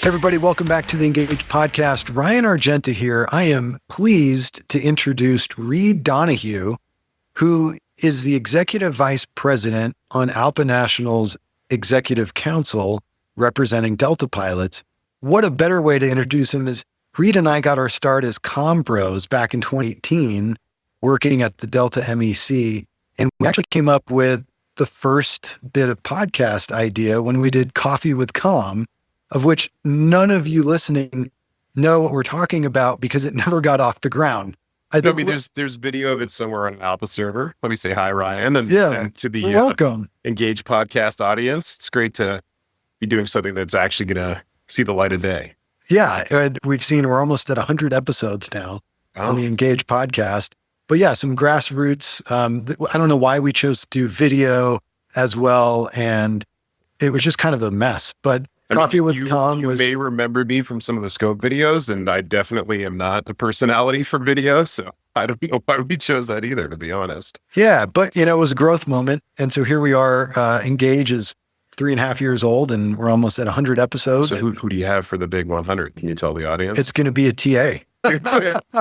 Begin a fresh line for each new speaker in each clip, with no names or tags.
Everybody, welcome back to the Engage podcast. Ryan Argenta here. I am pleased to introduce Reed Donoghue, who is the Executive Vice President on ALPA National's Executive Council representing Delta pilots. What a better way to introduce him is Reed and I got our start as comm bros back in 2018, working at the Delta MEC. And we actually came up with the first bit of podcast idea when we did Coffee with Comm, of which none of you listening know what we're talking about because it never got off the ground.
There's video of it somewhere on an ALPA server. Let me say hi, Ryan, and to the
welcome
Engage podcast audience. It's great to be doing something that's actually going to see the light of day.
Yeah, and we're almost at 100 episodes now on the Engage podcast. But yeah, some grassroots. I don't know why we chose to do video as well, and it was just kind of a mess. But Coffee with Comm
you may remember me from some of the scope videos, and I definitely am not a personality for video, so I don't know why we chose that either, to be honest.
Yeah, but it was a growth moment, and so here we are. Engage is 3.5 years old, and we're almost at 100 episodes.
So who do you have for the big 100? Can you tell the audience?
It's going to be a TA.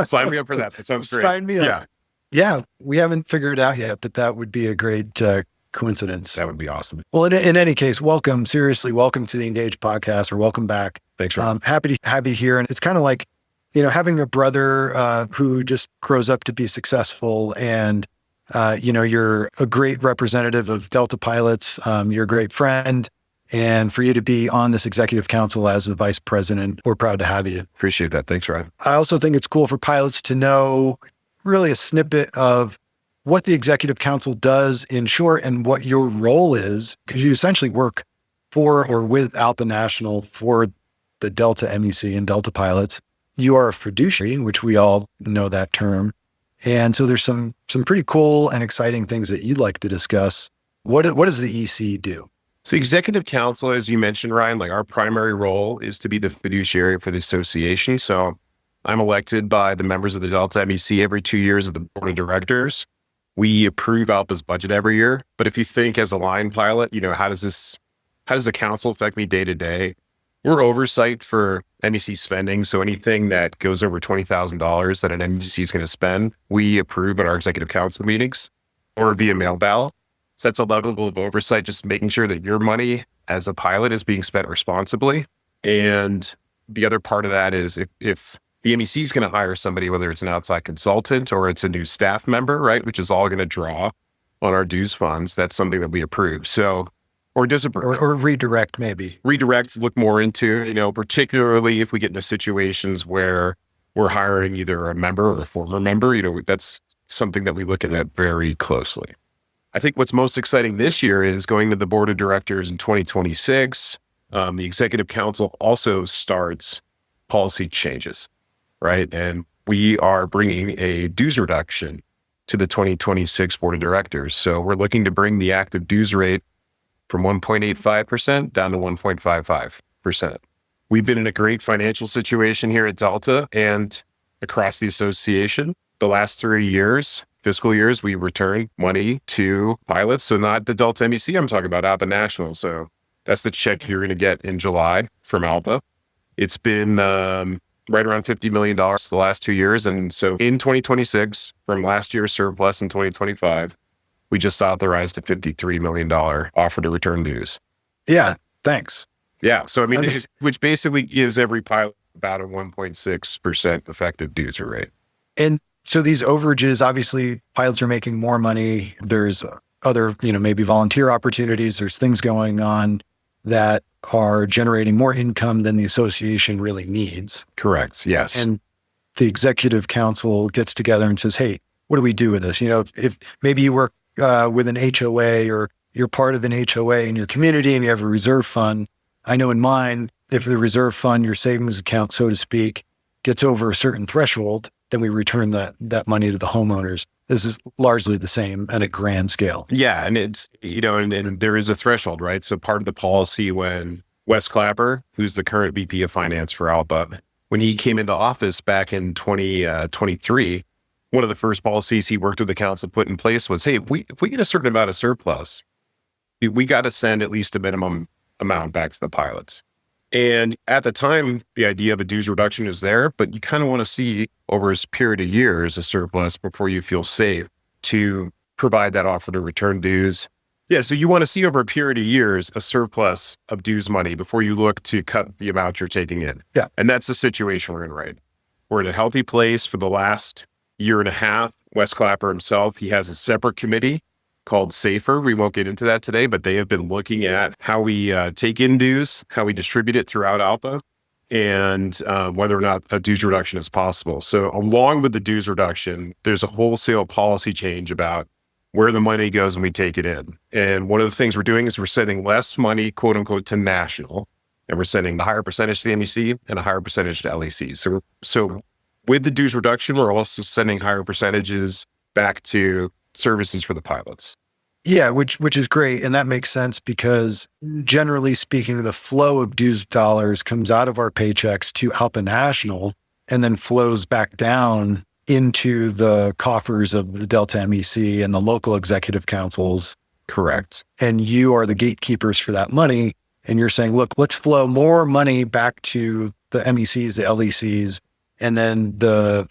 Sign me up for that. That sounds great.
Sign me up. Yeah, we haven't figured it out yet, but that would be a great coincidence.
That would be awesome.
Well, in any case, welcome to the Engage podcast, or welcome back.
Thanks, Rob.
Happy to be here. And it's kind of like, having a brother who just grows up to be successful, and you're a great representative of Delta pilots. You're a great friend. And for you to be on this executive council as a vice president, we're proud to have you.
Appreciate that. Thanks, Ryan.
I also think it's cool for pilots to know really a snippet of what the executive council does in short and what your role is, because you essentially work for or with ALPA National for the Delta MEC and Delta pilots. You are a fiduciary, which we all know that term. And so there's some pretty cool and exciting things that you'd like to discuss. What does the EC do?
So executive council, as you mentioned, Ryan, like our primary role is to be the fiduciary for the association. So I'm elected by the members of the Delta MEC every 2 years of the board of directors. We approve ALPA's budget every year. But if you think as a line pilot, how does the council affect me day to day? We're oversight for MEC spending. So anything that goes over $20,000 that an MEC is going to spend, we approve at our executive council meetings or via mail ballot. So that's a level of oversight, just making sure that your money as a pilot is being spent responsibly. And the other part of that is if the MEC is going to hire somebody, whether it's an outside consultant or it's a new staff member, right, which is all going to draw on our dues funds, that's something that we approve. So, or disapprove.
Or redirect, maybe.
Redirect, look more into, particularly if we get into situations where we're hiring either a member or a former member, that's something that we look at very closely. I think what's most exciting this year is going to the board of directors in 2026. The executive council also starts policy changes. Right. And we are bringing a dues reduction to the 2026 board of directors. So we're looking to bring the active dues rate from 1.85% down to 1.55%. We've been in a great financial situation here at Delta and across the association. The last 3 years, fiscal years, we returned money to pilots. So not the Delta MEC, I'm talking about ALPA National. So that's the check you're going to get in July from ALPA. It's been right around $50 million the last 2 years. And so in 2026, from last year's surplus in 2025, we just authorized a $53 million offer to return dues.
Yeah, thanks.
Yeah. So, which basically gives every pilot about a 1.6% effective dues rate.
And so these overages, obviously pilots are making more money. There's other, maybe volunteer opportunities. There's things going on that are generating more income than the association really needs.
Correct. Yes.
And the executive council gets together and says, hey, what do we do with this? If maybe you work with an HOA or you're part of an HOA in your community and you have a reserve fund. I know in mine, if the reserve fund, your savings account, so to speak, gets over a certain threshold, then we return that money to the homeowners. This is largely the same at a grand scale.
Yeah. And it's, and there is a threshold, right? So part of the policy when Wes Clapper, who's the current VP of Finance for ALPA, when he came into office back in 2023, one of the first policies he worked with the council put in place was, hey, if we get a certain amount of surplus, we got to send at least a minimum amount back to the pilots. And at the time, the idea of a dues reduction is there, but you kind of want to see over a period of years a surplus before you feel safe to provide that offer to return dues. Yeah, so you want to see over a period of years a surplus of dues money before you look to cut the amount you're taking in.
Yeah.
And that's the situation we're in, right? We're in a healthy place for the last year and a half. Wes Clapper himself, he has a separate committee called SAFER. We won't get into that today, but they have been looking at how we take in dues, how we distribute it throughout ALPA, and whether or not a dues reduction is possible. So along with the dues reduction, there's a wholesale policy change about where the money goes when we take it in. And one of the things we're doing is we're sending less money, quote unquote, to national, and we're sending a higher percentage to the MEC and a higher percentage to LECs. So with the dues reduction, we're also sending higher percentages back to services for the pilots.
Yeah, which is great. And that makes sense because generally speaking, the flow of dues dollars comes out of our paychecks to ALPA National and then flows back down into the coffers of the Delta MEC and the local executive councils.
Correct.
And you are the gatekeepers for that money. And you're saying, look, let's flow more money back to the MECs, the LECs, and then the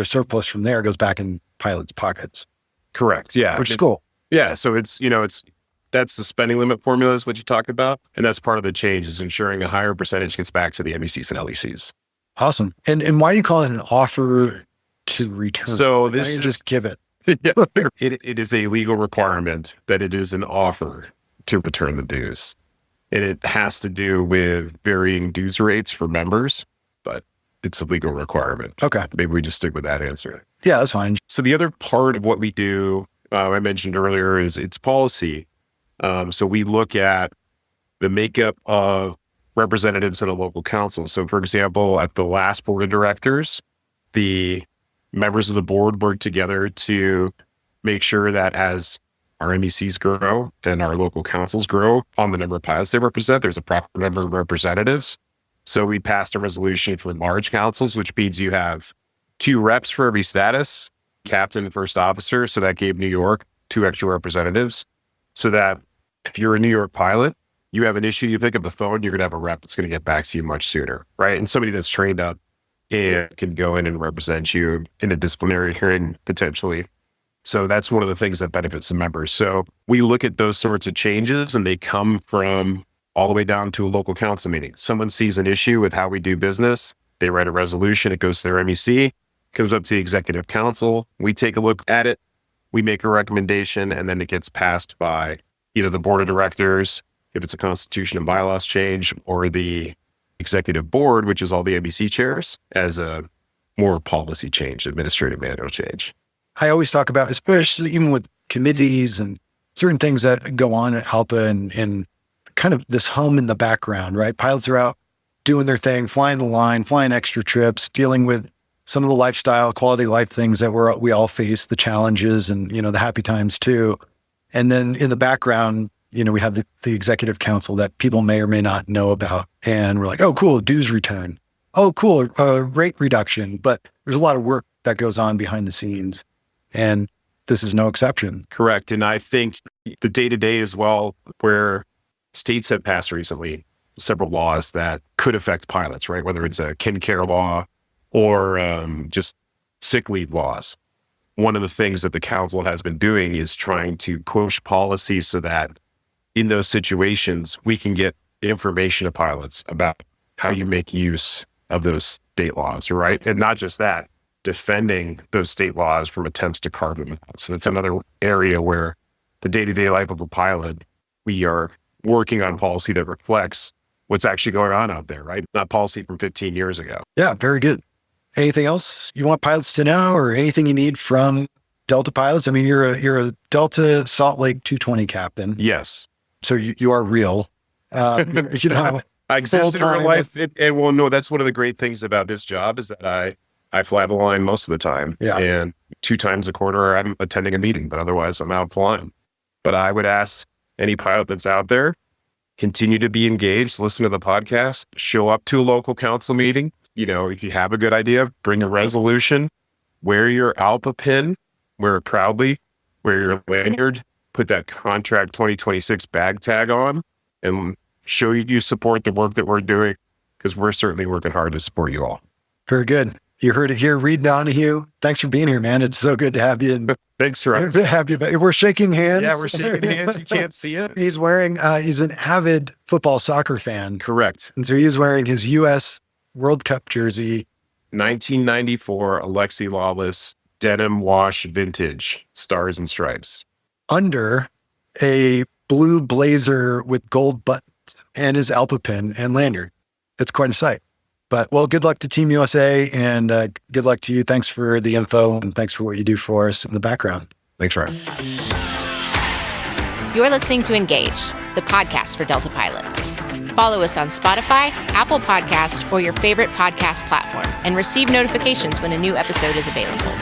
surplus from there goes back in pilots' pockets.
Correct. Yeah.
Which is cool.
Yeah. So that's the spending limit formula is what you talked about. And that's part of the change is ensuring a higher percentage gets back to the MECs and LECs.
Awesome. And why do you call it an offer to return?
So this
is just give it.
It is a legal requirement that it is an offer to return the dues. And it has to do with varying dues rates for members, but it's a legal requirement.
Okay.
Maybe we just stick with that answer.
Yeah, that's fine.
So the other part of what we do, I mentioned earlier, is it's policy. So we look at the makeup of representatives in a local council. So for example, at the last board of directors, the members of the board work together to make sure that as our MECs grow and our local councils grow on the number of pilots they represent, there's a proper number of representatives. So we passed a resolution for large councils, which means you have 2 reps for every status, captain and first officer. So that gave New York 2 extra representatives. So that if you're a New York pilot, you have an issue, you pick up the phone, you're going to have a rep that's going to get back to you much sooner, right? And somebody that's trained up and can go in and represent you in a disciplinary hearing potentially. So that's one of the things that benefits the members. So we look at those sorts of changes and they come from all the way down to a local council meeting. Someone sees an issue with how we do business. They write a resolution. It goes to their MEC, comes up to the executive council. We take a look at it. We make a recommendation, and then it gets passed by either the board of directors, if it's a constitution and bylaws change, or the executive board, which is all the MEC chairs, as a more policy change, administrative manual change.
I always talk about, especially even with committees and certain things that go on at ALPA and kind of this hum in the background, right? Pilots are out doing their thing, flying the line, flying extra trips, dealing with some of the lifestyle, quality of life things that we all face, the challenges and, the happy times too. And then in the background, we have the executive council that people may or may not know about. And we're like, oh, cool, dues return. Oh, cool, rate reduction. But there's a lot of work that goes on behind the scenes. And this is no exception.
Correct. And I think the day-to-day as well, where states have passed recently several laws that could affect pilots, right? Whether it's a kin care law or just sick leave laws. One of the things that the council has been doing is trying to push policies so that in those situations, we can get information to pilots about how you make use of those state laws, right? And not just that, defending those state laws from attempts to carve them out. So it's another area where the day-to-day life of a pilot, we are working on policy that reflects what's actually going on out there, right? Not policy from 15 years ago.
Yeah, very good. Anything else you want pilots to know or anything you need from Delta pilots? I mean, you're a Delta Salt Lake 220 captain.
Yes.
So you are real.
I exist in real life. And well, no, that's one of the great things about this job is that I fly the line most of the time.
Yeah.
And 2 times a quarter, I'm attending a meeting, but otherwise I'm out flying. But I would ask any pilot that's out there, continue to be engaged, listen to the podcast, show up to a local council meeting. If you have a good idea, bring a resolution, wear your ALPA pin, wear it proudly, wear your lanyard, put that contract 2026 bag tag on, and show you support the work that we're doing, because we're certainly working hard to support you all.
Very good. You heard it here. Reed Donoghue, thanks for being here, man. It's so good to have you. And
Thanks, Ryan.
to have you. We're shaking hands.
Yeah, we're shaking hands. You can't see it.
He's wearing, he's an avid football soccer fan.
Correct.
And so he's wearing his U.S. World Cup jersey.
1994 Alexi Lawless denim wash vintage stars and stripes.
Under a blue blazer with gold buttons and his ALPA pin and lanyard. It's quite a sight. But, well, good luck to Team USA, and good luck to you. Thanks for the info, and thanks for what you do for us in the background.
Thanks, Ryan.
You're listening to Engage, the podcast for Delta pilots. Follow us on Spotify, Apple Podcast, or your favorite podcast platform, and receive notifications when a new episode is available.